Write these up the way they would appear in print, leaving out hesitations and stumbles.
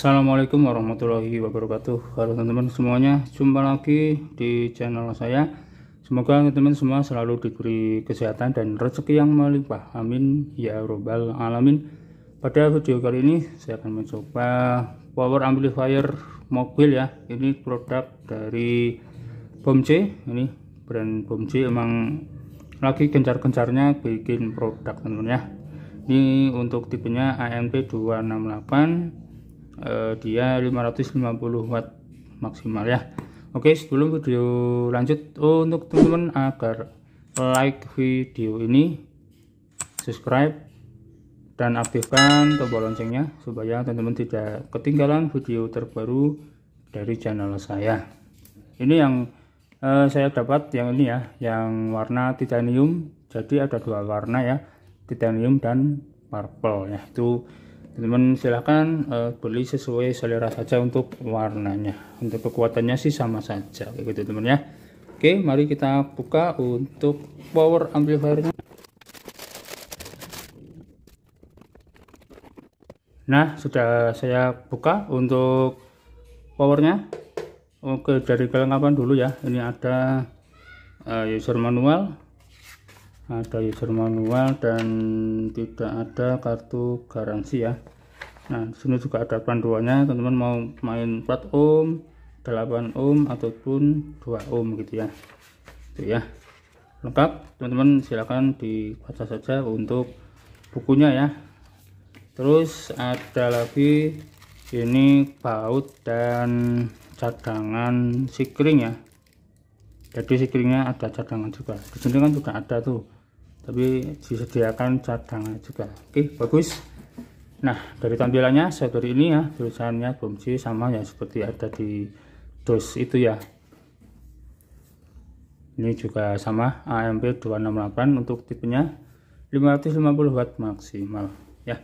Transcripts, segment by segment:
Assalamualaikum warahmatullahi wabarakatuh. Halo teman-teman semuanya, jumpa lagi di channel saya. Semoga teman-teman semua selalu diberi kesehatan dan rezeki yang melimpah, amin ya robbal alamin. Pada video kali ini saya akan mencoba power amplifier mobil ya. Ini produk dari BOMC. Ini brand BOMC emang lagi gencar-gencarnya bikin produk teman-teman ya. Ini untuk tipenya AMP 268, dia 550 watt maksimal ya. Oke, sebelum video lanjut, untuk teman-teman agar like video ini, subscribe dan aktifkan tombol loncengnya supaya teman-teman tidak ketinggalan video terbaru dari channel saya. Ini yang saya dapat yang ini ya, yang warna titanium. Jadi ada dua warna ya, titanium dan purple ya. Itu teman-teman silahkan beli sesuai selera saja untuk warnanya. Untuk kekuatannya sih sama saja kayak gitu teman ya. Oke, mari kita buka untuk power amplifiernya. Nah, sudah saya buka untuk powernya. Oke, dari kelengkapan dulu ya. Ini ada user manual, dan tidak ada kartu garansi ya. Nah, di sini juga ada panduannya, teman-teman mau main 4 ohm, 8 ohm ataupun 2 ohm gitu ya. Itu ya. Lengkap, teman-teman silakan dibaca saja untuk bukunya ya. Terus ada lagi ini baut dan cadangan sikring ya. Jadi sikringnya ada cadangan juga. Di sini kan sudah ada tuh, tapi disediakan cadangan juga. Oke, bagus. Nah, dari tampilannya seperti ini ya, tulisannya BOMC sama ya seperti ada di dos itu ya. Ini juga sama, AMP 268 untuk tipenya 550 watt maksimal ya.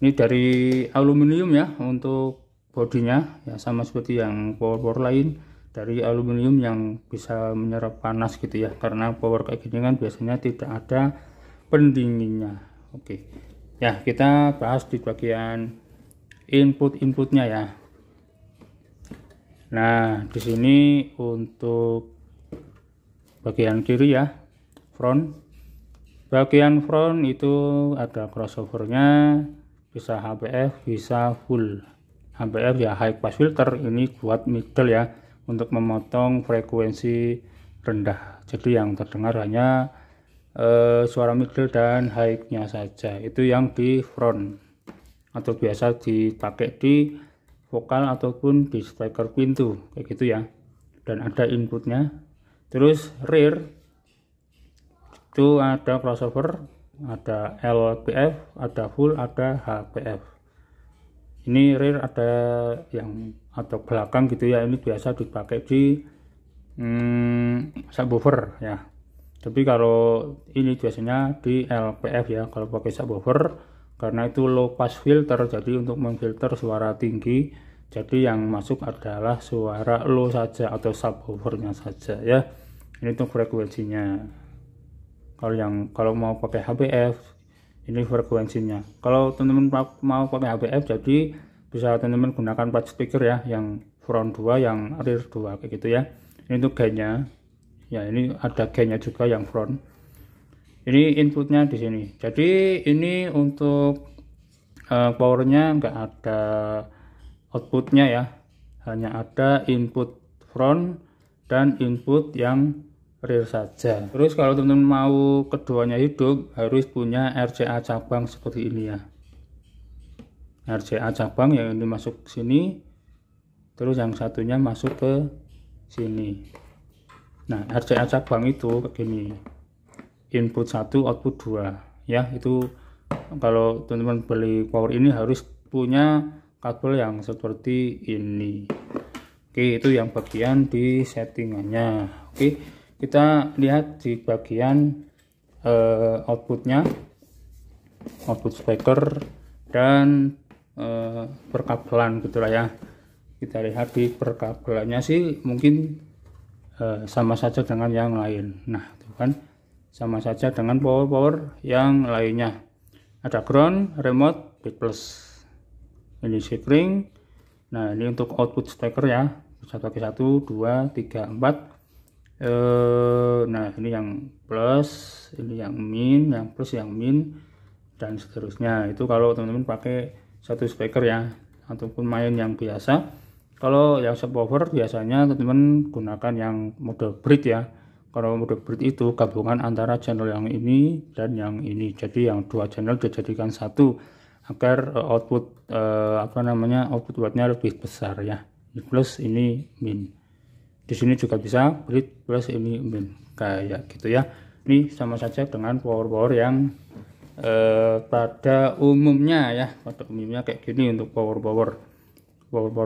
Ini dari aluminium ya untuk bodinya ya, sama seperti yang power lain, dari aluminium yang bisa menyerap panas gitu ya, karena power kayak gini kan biasanya tidak ada pendinginnya. Oke ya, kita bahas di bagian inputnya ya. Nah, di sini untuk bagian kiri ya, bagian front itu ada crossovernya, bisa HPF bisa full. HPF ya high pass filter, ini buat middle ya, untuk memotong frekuensi rendah. Jadi yang terdengar hanya suara middle dan high-nya saja. Itu yang di front, atau biasa dipakai di vokal ataupun di speaker pintu kayak gitu ya. Dan ada inputnya. Terus rear itu ada crossover, ada LPF, ada full, ada HPF. Ini rear ada yang atau belakang gitu ya, ini biasa dipakai di subwoofer ya. Tapi kalau ini biasanya di LPF ya, kalau pakai subwoofer, karena itu low pass filter, jadi untuk memfilter suara tinggi, jadi yang masuk adalah suara low saja atau subwoofernya saja ya. Ini untuk frekuensinya. Kalau mau pakai HPF, ini frekuensinya. Kalau teman-teman mau pakai HPF, jadi bisa teman-teman gunakan 4 speaker ya, yang front 2, yang rear 2 kayak gitu ya. Ini untuk gainnya ya, ini ada gainnya juga yang front. Ini inputnya di sini. Jadi ini untuk powernya nggak ada outputnya ya, hanya ada input front dan input yang rear saja. Terus kalau teman-teman mau keduanya hidup, harus punya RCA cabang seperti ini ya. RCA cabang yang ini masuk ke sini, terus yang satunya masuk ke sini. Nah, RCA cabang itu begini, input 1 output 2 ya. Itu kalau teman-teman beli power ini harus punya kabel yang seperti ini. Oke, itu yang bagian di settingannya. Oke, kita lihat di bagian outputnya, output speaker dan perkabelan gitulah ya. Kita lihat di perkabelannya sih mungkin sama saja dengan yang lain. Nah, itu kan sama saja dengan power yang lainnya. Ada ground, remote, bit plus. Ini sikring, Nah, ini untuk output speaker ya, bisa pakai 1, 2, 3, 4. Nah, ini yang plus, ini yang min, yang plus, yang min, dan seterusnya. Itu kalau teman-teman pakai satu speaker ya, ataupun main yang biasa. Kalau yang subwoofer biasanya teman-teman gunakan yang mode bridge ya. Kalau mode bridge itu gabungan antara channel yang ini dan yang ini. Jadi yang dua channel dijadikan satu agar output output wattnya lebih besar ya. Ini plus, ini min. Di sini juga bisa bridge plus, ini min, kayak gitu ya. Ini sama saja dengan power yang pada umumnya ya, kayak gini untuk power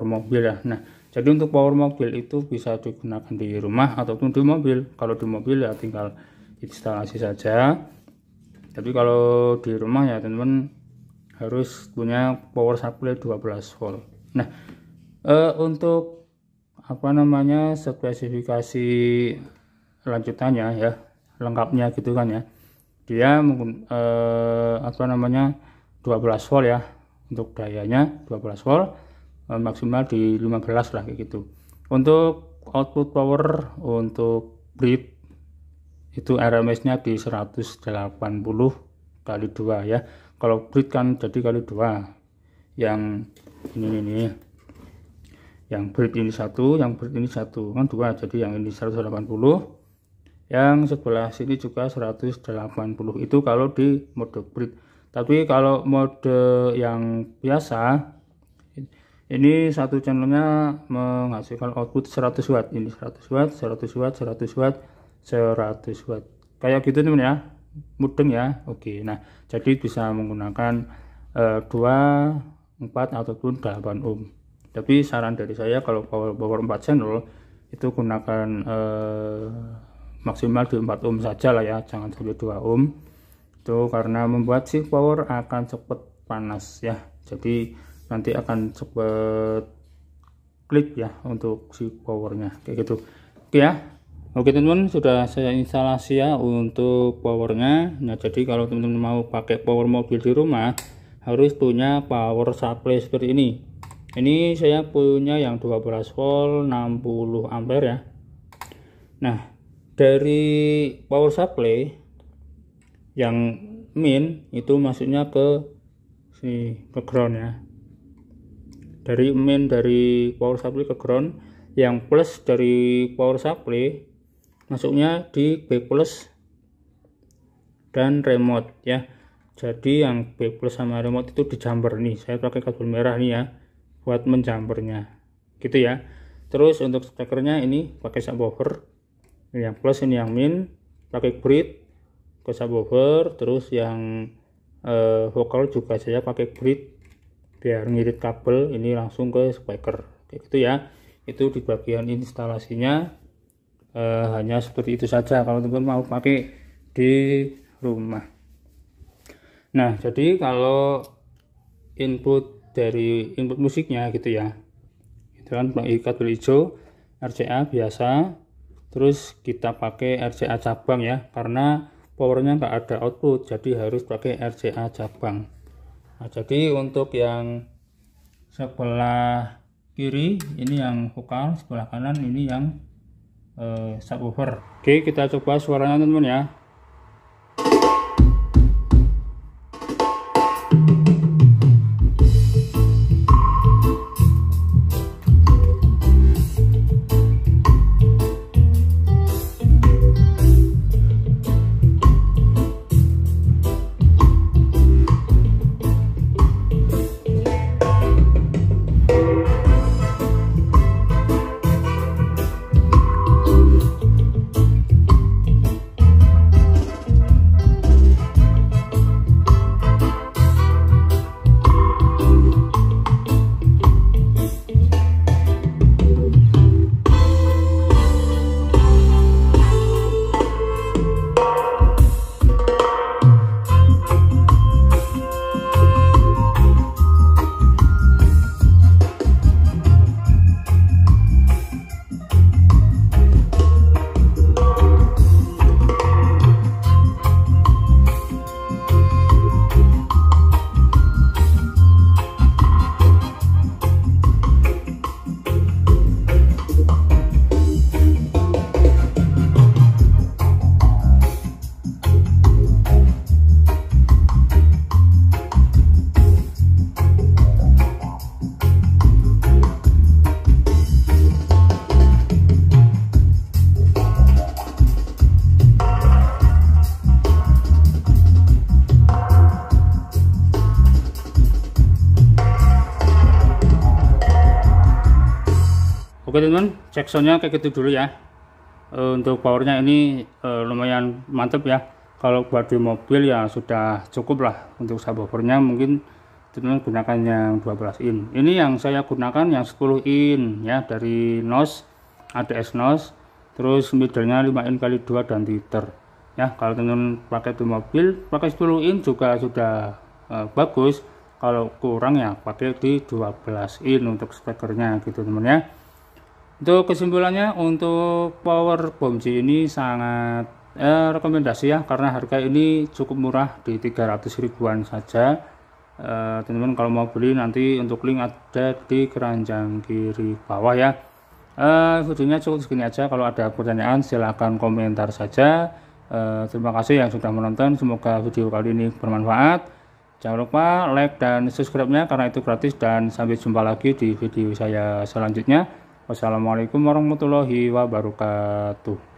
mobil ya. Nah, jadi untuk power mobil itu bisa digunakan di rumah ataupun di mobil. Kalau di mobil ya tinggal instalasi saja. Tapi kalau di rumah ya teman-teman harus punya power supply 12 volt. Nah, untuk spesifikasi lanjutannya ya, lengkapnya gitu kan ya. Dia 12 volt ya, untuk dayanya 12 volt, maksimal di 15 lah kayak gitu. Untuk output power untuk bridge itu RMS-nya di 180 kali 2 ya. Kalau bridge kan jadi kali 2. Yang ini yang bridge ini 1, yang bridge ini 1 kan 2, jadi yang ini 180, yang sebelah sini juga 180. Itu kalau di mode bridge. Tapi kalau mode yang biasa, ini satu channelnya menghasilkan output 100 watt. Ini 100 watt, 100 watt, 100 watt, 100 watt. Kayak gitu teman ya, mudeng ya. Oke, nah jadi bisa menggunakan 2, 4 ataupun 8 ohm. Tapi saran dari saya kalau power 4 channel itu gunakan maksimal di 4 ohm saja lah ya, jangan sampai 2 ohm. Itu karena membuat si power akan cepat panas ya, jadi nanti akan cepat klik ya untuk si powernya kayak gitu. Oke ya, oke teman-teman, sudah saya instalasi ya untuk powernya. Nah, jadi kalau teman-teman mau pakai power mobil di rumah harus punya power supply seperti ini. Ini saya punya yang 12 volt 60 ampere ya. Nah, dari power supply yang min itu masuknya ke sini, ke ground ya. Dari min dari power supply ke ground, yang plus dari power supply masuknya di B plus dan remote ya. Jadi yang B plus sama remote itu dijamper nih. Saya pakai kabel merah nih ya buat menjampernya gitu ya. Terus untuk speakernya ini pakai subwoofer, ini yang plus, ini yang min, pakai bridge ke subwoofer. Terus yang vokal juga saya pakai bridge biar ngirit kabel ini langsung ke speaker kayak gitu ya. Itu di bagian instalasinya hanya seperti itu saja kalau teman-teman mau pakai di rumah. Nah, jadi kalau input dari input musiknya gitu ya, itu kan pakai kabel hijau RCA biasa. Terus kita pakai RCA cabang ya, karena powernya nggak ada output, jadi harus pakai RCA cabang. Nah, jadi untuk yang sebelah kiri ini yang vokal, sebelah kanan ini yang subwoofer. Oke, kita coba suaranya teman-teman ya. Oke teman-teman, cek soundnya kayak gitu dulu ya. Untuk powernya ini lumayan mantep ya. Kalau buat di mobil ya sudah cukup lah. Untuk subwoofernya mungkin teman-teman gunakan yang 12 in. Ini yang saya gunakan yang 10 in ya, dari NOS, ADS NOS. Terus middle-nya 5 in kali 2 dan tweeter ya. Kalau teman-teman pakai di mobil pakai 10 in juga sudah bagus. Kalau kurang ya pakai di 12 in untuk speakernya gitu teman ya. Untuk kesimpulannya, untuk power Bomji ini sangat rekomendasi ya, karena harga ini cukup murah di 300 ribuan saja. Teman-teman kalau mau beli nanti untuk link ada di keranjang kiri bawah ya. Videonya cukup segini aja. Kalau ada pertanyaan silahkan komentar saja. Terima kasih yang sudah menonton, semoga video kali ini bermanfaat. Jangan lupa like dan subscribe-nya karena itu gratis, dan sampai jumpa lagi di video saya selanjutnya. Wassalamualaikum warahmatullahi wabarakatuh.